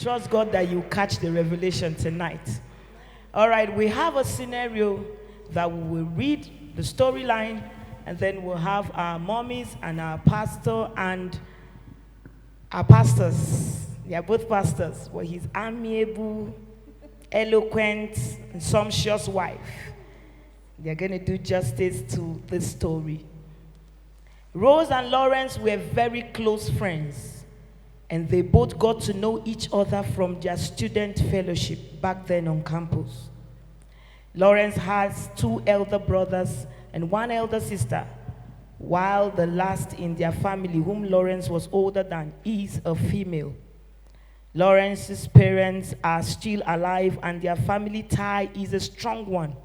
trust God that you catch the revelation tonight. All right, we have a scenario that we will read the storyline, and then we'll have our mommies and our pastor and our pastors. They are both pastors. Well, he's amiable, eloquent, and sumptuous wife. They're going to do justice to this story. Rose and Lawrence were very close friends, and they both got to know each other from their student fellowship back then on campus. Lawrence has 2 elder brothers and 1 elder sister, while the last in their family, whom Lawrence was older than, is a female. Lawrence's parents are still alive, and their family tie is a strong one.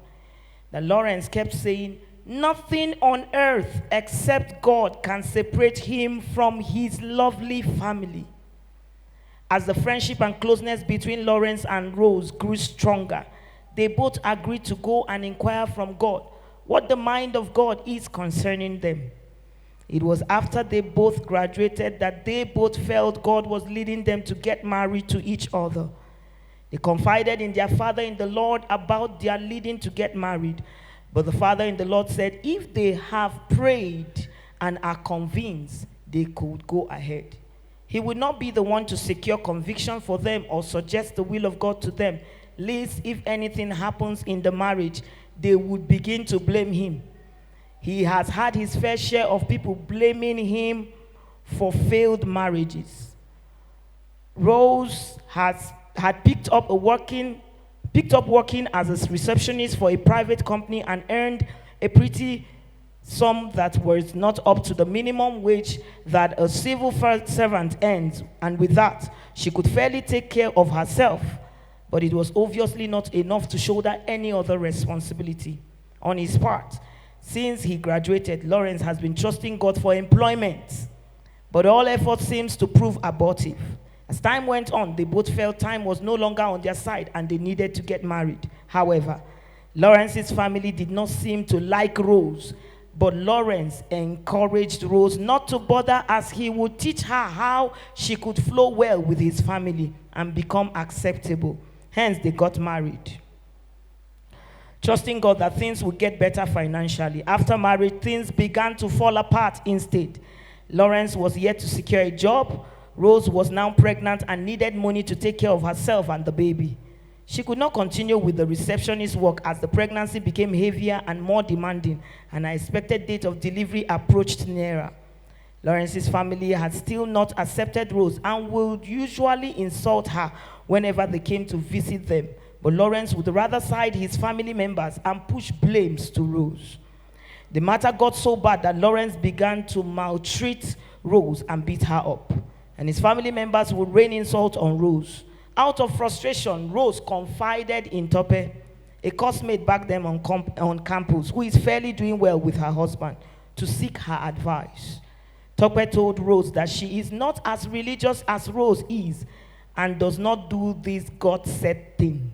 That Lawrence kept saying, nothing on earth except God can separate him from his lovely family. As the friendship and closeness between Lawrence and Rose grew stronger, they both agreed to go and inquire from God what the mind of God is concerning them. It was after they both graduated that they both felt God was leading them to get married to each other. They confided in their father in the Lord about their leading to get married. But the father in the Lord said if they have prayed and are convinced, they could go ahead. He would not be the one to secure conviction for them or suggest the will of God to them, lest if anything happens in the marriage, they would begin to blame him. He has had his fair share of people blaming him for failed marriages. Rose had picked up working as a receptionist for a private company and earned a pretty sum that was not up to the minimum wage that a civil servant earns, and with that, she could fairly take care of herself. But it was obviously not enough to shoulder any other responsibility on his part. Since he graduated, Lawrence has been trusting God for employment, but all effort seems to prove abortive. As time went on, they both felt time was no longer on their side and they needed to get married. However, Lawrence's family did not seem to like Rose, but Lawrence encouraged Rose not to bother, as he would teach her how she could flow well with his family and become acceptable. Hence, they got married, trusting God that things would get better financially. After marriage, things began to fall apart instead. Lawrence was yet to secure a job. Rose was now pregnant and needed money to take care of herself and the baby. She could not continue with the receptionist work as the pregnancy became heavier and more demanding, and her expected date of delivery approached nearer. Lawrence's family had still not accepted Rose and would usually insult her whenever they came to visit them. But Lawrence would rather side his family members and push blames to Rose. The matter got so bad that Lawrence began to maltreat Rose and beat her up. And his family members would rain insult on Rose. Out of frustration, Rose confided in Tope, a coursemate back then on campus, who is fairly doing well with her husband, to seek her advice. Tope told Rose that she is not as religious as Rose is and does not do this God-set thing.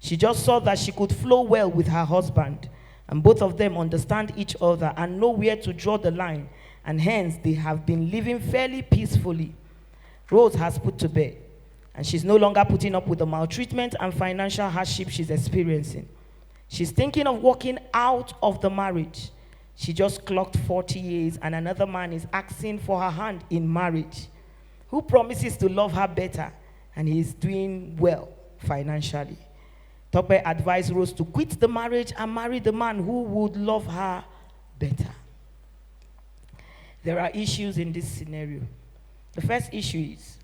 She just saw that she could flow well with her husband, and both of them understand each other and know where to draw the line, and hence they have been living fairly peacefully. Rose has put to bed, and she's no longer putting up with the maltreatment and financial hardship she's experiencing. She's thinking of walking out of the marriage. She just clocked 40 years, and another man is asking for her hand in marriage, who promises to love her better, and he is doing well financially. Tope advised Rose to quit the marriage and marry the man who would love her better. There are issues in this scenario. The first issue is,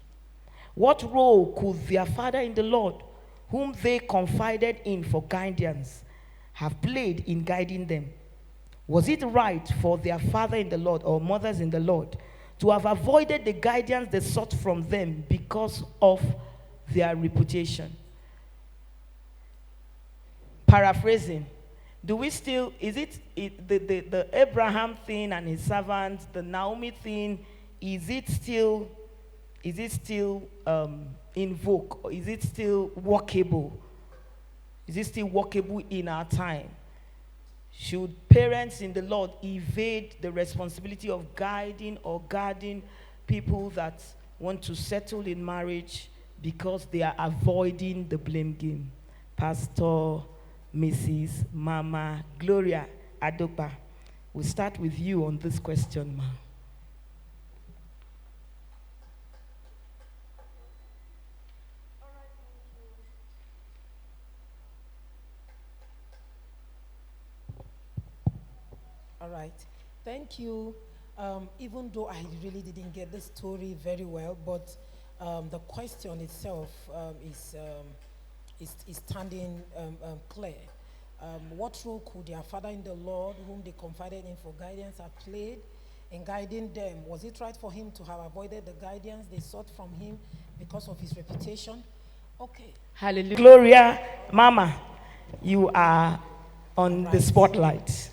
what role could their father in the Lord, whom they confided in for guidance, have played in guiding them? Was it right for their father in the Lord or mothers in the Lord to have avoided the guidance they sought from them because of their reputation? Paraphrasing, do we still, is it the Abraham thing and his servants, the Naomi thing, is it still in vogue? Or is it still workable? Is it still workable in our time? Should parents in the Lord evade the responsibility of guiding or guarding people that want to settle in marriage because they are avoiding the blame game. Pastor, Mrs. Mama, Gloria, Adokpa, we'll start with you on this question, ma. All right. Thank you. Even though I really didn't get the story very well, but the question itself is standing clear. What role could their father in the Lord, whom they confided in for guidance, have played in guiding them? Was it right for him to have avoided the guidance they sought from him because of his reputation? Okay. Hallelujah. Gloria, Mama, you are on the spotlight.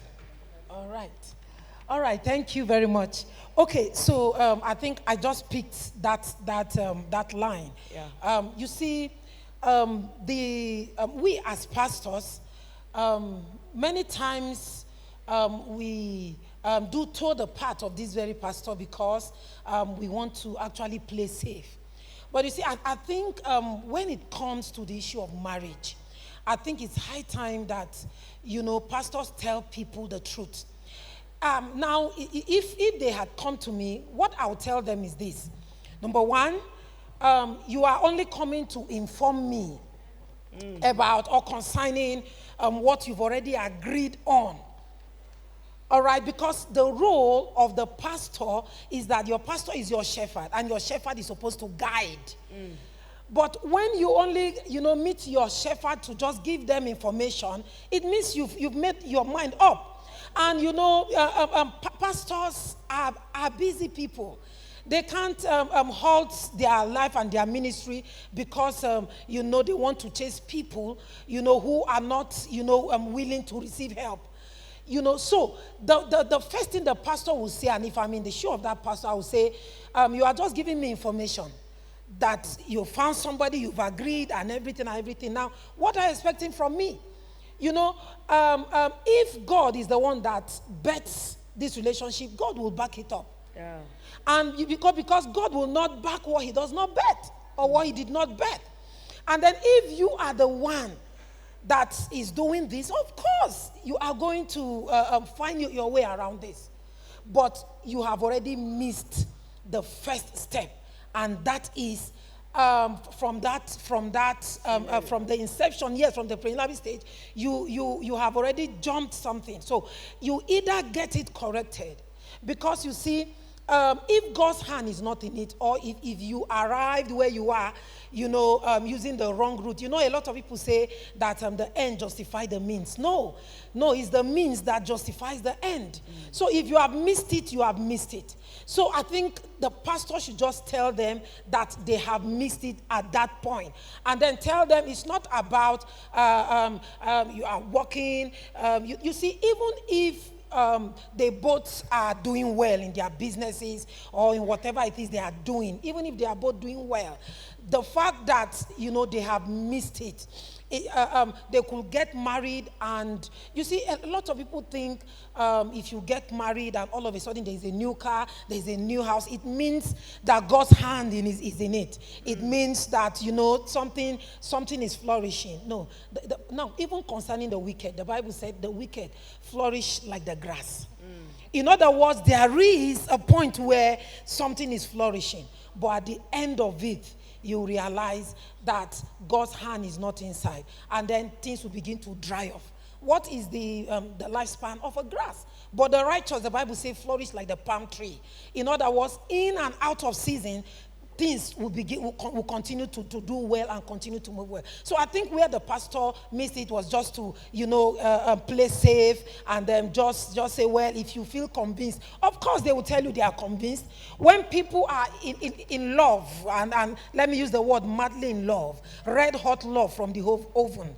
All right, thank you very much. Okay, so I think I just picked that line. Yeah. You see, we as pastors, many times we do toe the path of this very pastor because we want to actually play safe. But you see, I think when it comes to the issue of marriage, I think it's high time that, pastors tell people the truth. Now, if they had come to me, what I'll tell them is this. Number one, you are only coming to inform me about or concerning what you've already agreed on. All right, because the role of the pastor is that your pastor is your shepherd, and your shepherd is supposed to guide. But when you only, meet your shepherd to just give them information, it means you've made your mind up. And pastors are busy people. They can't halt their life and their ministry because they want to chase people who are not willing to receive help. So the first thing the pastor will say, and if I'm in the shoe of that pastor, I will say, you are just giving me information that you found somebody, you've agreed, and everything. Now, what are you expecting from me? If God is the one that bets this relationship, God will back it up. Yeah. And because God will not back what he does not bet or what he did not bet. And then if you are the one that is doing this, of course, you are going to find your way around this. But you have already missed the first step. And that is from the inception, yes, from the preliminary stage, you have already jumped something. So you either get it corrected, because you see, if God's hand is not in it, or if you arrived where you are, using the wrong route. A lot of people say that the end justifies the means. No, it's the means that justifies the end. So if you have missed it, you have missed it. So I think the pastor should just tell them that they have missed it at that point. And then tell them it's not about you are working. You see, even if they both are doing well in their businesses or in whatever it is they are doing, even if they are both doing well, the fact that they have missed it, they could get married, and you see, a lot of people think if you get married and all of a sudden there is a new car, there is a new house, it means that God's hand is in it. It means that something is flourishing. No, now even concerning the wicked, the Bible said the wicked flourish like the grass. In other words, there is a point where something is flourishing, but at the end of it, you realize that God's hand is not inside, and then things will begin to dry off. What is the lifespan of a grass? But the righteous, the Bible says, flourish like the palm tree. In other words, in and out of season, things will continue to do well and continue to move well. So I think where the pastor missed it was just to play safe, and then just say, well, if you feel convinced, of course they will tell you they are convinced. When people are in love, and let me use the word madly in love, red hot love from the oven,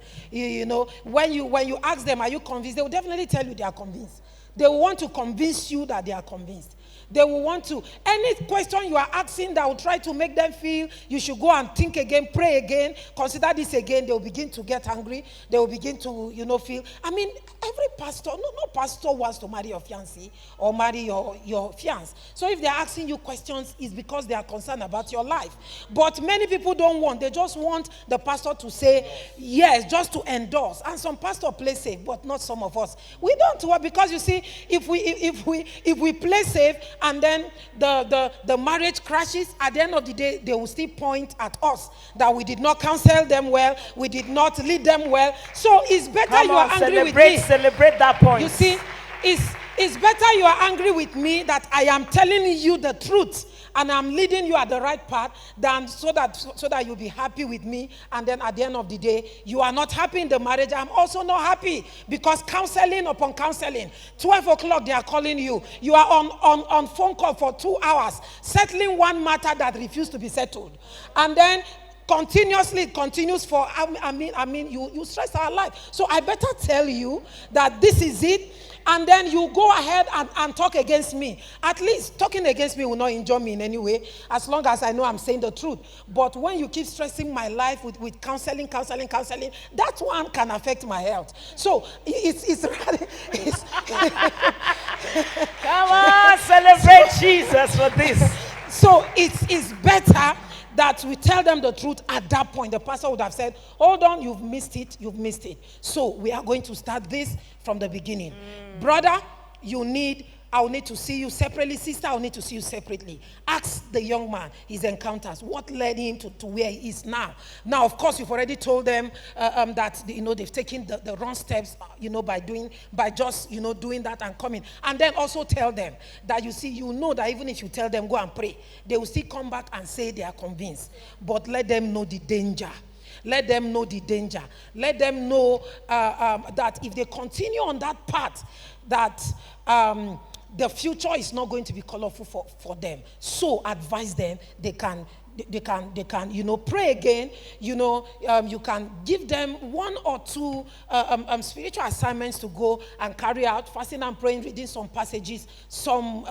when you ask them, are you convinced, they will definitely tell you they are convinced. They will want to convince you that they are convinced. They will want to. Any question you are asking that will try to make them feel you should go and think again, pray again, consider this again, they will begin to get angry. They will begin to, feel. I mean, every pastor, no pastor wants to marry your fiancé or marry your fiancé. So if they're asking you questions, it's because they are concerned about your life. But many people don't want. They just want the pastor to say yes, just to endorse. And some pastor play safe, but not some of us. We don't work because you see, if we play safe and then the marriage crashes, at the end of the day, they will still point at us that we did not counsel them well, we did not lead them well. So it's better you are angry with me. Celebrate that point. You see, it's better you are angry with me that I am telling you the truth and I'm leading you at the right path, than so that you'll be happy with me, and then at the end of the day you are not happy in the marriage. I'm also not happy, because counseling upon counseling, 12 o'clock they are calling you. You are on phone call for 2 hours settling one matter that refused to be settled, and then continuously it continues for you stress our life. So I better tell you that this is it, and then you go ahead and talk against me. At least talking against me will not injure me in any way, as long as I know I'm saying the truth. But when you keep stressing my life with counseling, that one can affect my health. So it's come on, celebrate Jesus for this. So it's better that we tell them the truth at that point. The pastor would have said, hold on, you've missed it. So we are going to start this from the beginning. Brother, I'll need to see you separately. Sister, I'll need to see you separately. Ask the young man his encounters. What led him to where he is now? Now, of course, you've already told them that they've taken the wrong steps, by just doing that and coming. And then also tell them that that even if you tell them go and pray, they will still come back and say they are convinced. But let them know the danger. Let them know the danger. Let them know that if they continue on that path, that the future is not going to be colorful for them. So advise them. They can pray again. You can give them 1 or 2 spiritual assignments to go and carry out, fasting and praying, reading some passages, some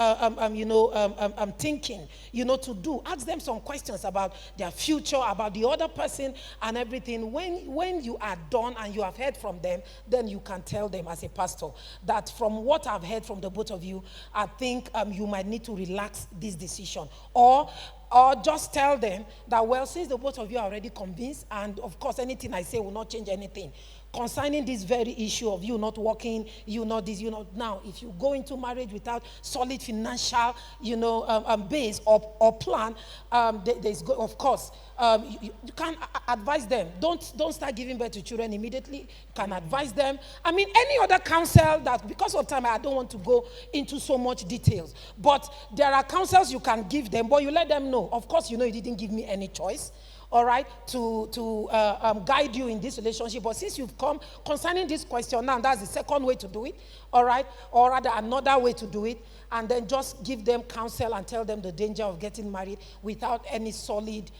thinking, to do. Ask them some questions about their future, about the other person and everything. When you are done and you have heard from them, then you can tell them as a pastor that from what I've heard from the both of you, I think you might need to relax this decision. Or just tell them that, well, since the both of you are already convinced, and of course anything I say will not change anything concerning this very issue of you not working, now, if you go into marriage without solid financial, base or plan, of course, you can advise them. Don't start giving birth to children immediately. You can advise them. Any other counsel that, because of time, I don't want to go into so much details. But there are counsels you can give them, but you let them know. Of course, you didn't give me any choice. All right, to guide you in this relationship. But since you've come concerning this question now, that's the second way to do it. All right, or rather another way to do it. And then just give them counsel and tell them the danger of getting married without any solid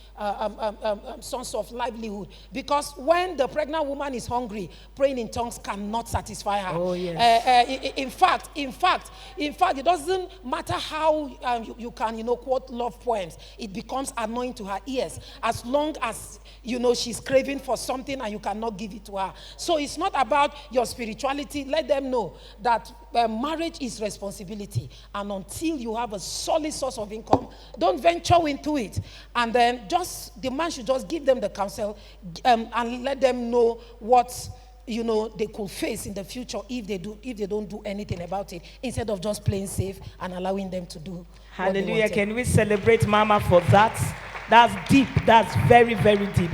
source of livelihood. Because when the pregnant woman is hungry, praying in tongues cannot satisfy her. Oh, yes. In fact, it doesn't matter how you can, quote love poems. It becomes annoying to her ears as long as, she's craving for something and you cannot give it to her. So it's not about your spirituality. Let them know that marriage is responsibility. And until you have a solid source of income, don't venture into it. And then the man should just give them the counsel and let them know what they could face in the future if they don't do anything about it, instead of just playing safe and allowing them to do. Hallelujah. Can we celebrate Mama for that? That's deep. That's very, very deep.